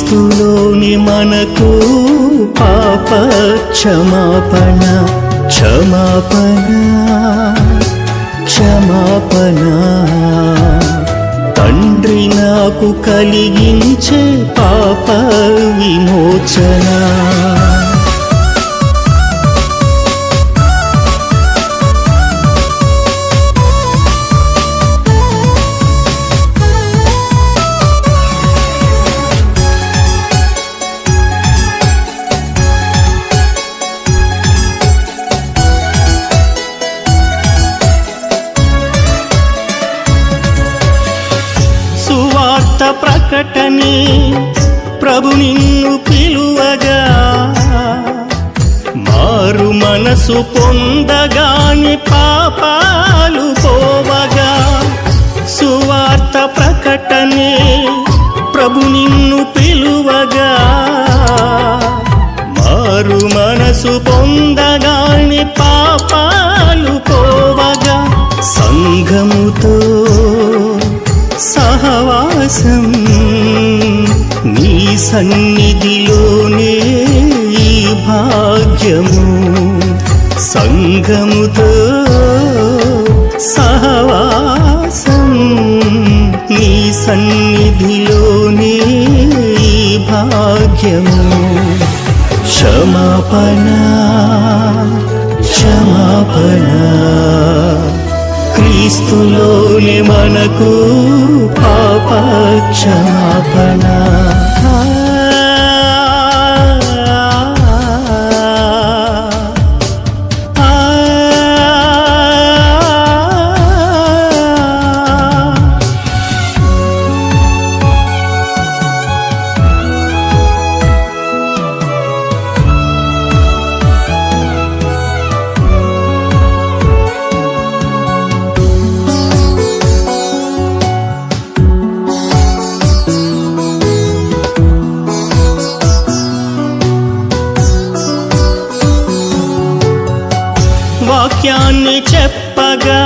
క్రీస్తులోని మనకు పాప క్షమాపణ క్షమాపణ క్షమాపణ తండ్రి నాకు కలిగించే పాప విమోచన ప్రకటనే ప్రభు నిన్ను పిలువగా మారు మనసు పొందగాని పాపాలు పోవగా సువార్త ప్రకటనే ప్రభు నిన్ను పిలువగా మారు మనసు పొందగాని పాపాలు పోవగా సంఘముతో సహవాసం నీ సన్నిధిలోనే ఈ భాగ్యము సంఘముతో సహవాసం నీ సన్నిధిలోనే ఈ భాగ్యము క్షమాపణ క్షమాపణ క్రీస్తులోని మనకు పాప క్షమాపణ వాక్యాన్ని చెప్పగా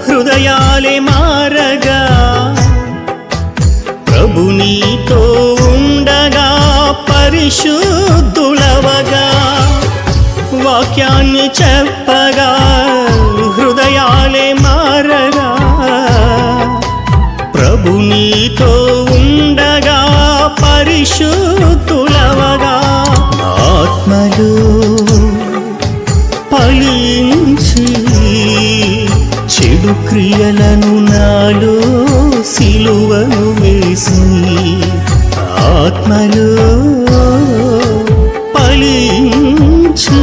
హృదయాలే మారగా ప్రభు నీతో ఉండగా పరిశుద్ధులవగా వాక్యాన్ని చెప్పగా హృదయాలే మారగా ప్రభు నీతో ఉండగా పరిశుద్ధులవగా ఆత్మలు ఫలించి చెడు క్రియలను నాలో సిలువను వేసి ఆత్మలో ఫలించి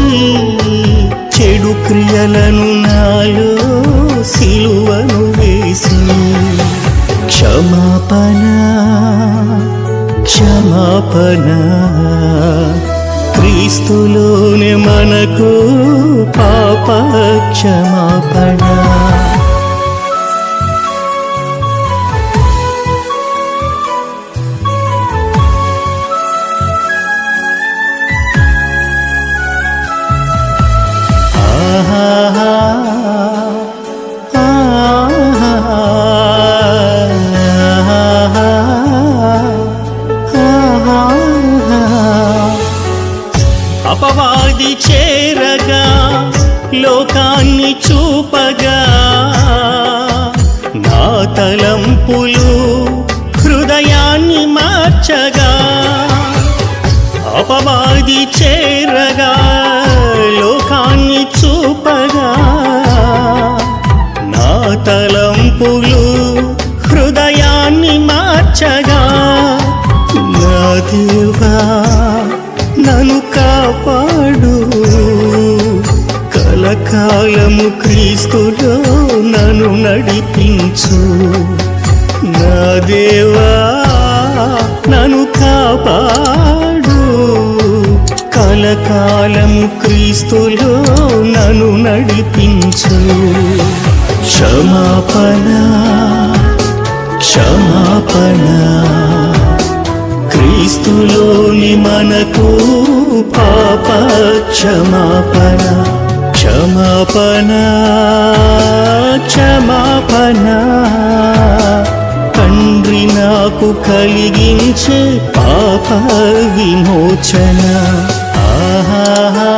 చెడు క్రియలను నాలో సిలువను వేసి క్షమాపణ క్షమాపణ క్రీస్తులోనే మనకు పాప క్షమాపణ అపవాది చేరగా లోకాన్ని చూపగా నా తలంపులు హృదయాన్ని మార్చగా అపవాది చేరగా లోకాన్ని చూపగా నా తలంపులు హృదయాన్ని మార్చగా నా దేవా నన్ను కాపాడు కలకాలము క్రీస్తులో నన్ను నడిపించు నా దేవా నన్ను కాపాడు కలకాలము క్రీస్తులో నన్ను నడిపించు క్షమాపణ క్షమాపణ క్రీస్తులోని మనకు పాప క్షమాపణ క్షమాపణ క్షమాపణ తండ్రి నాకు కలిగించే పాప విమోచన. ఆహా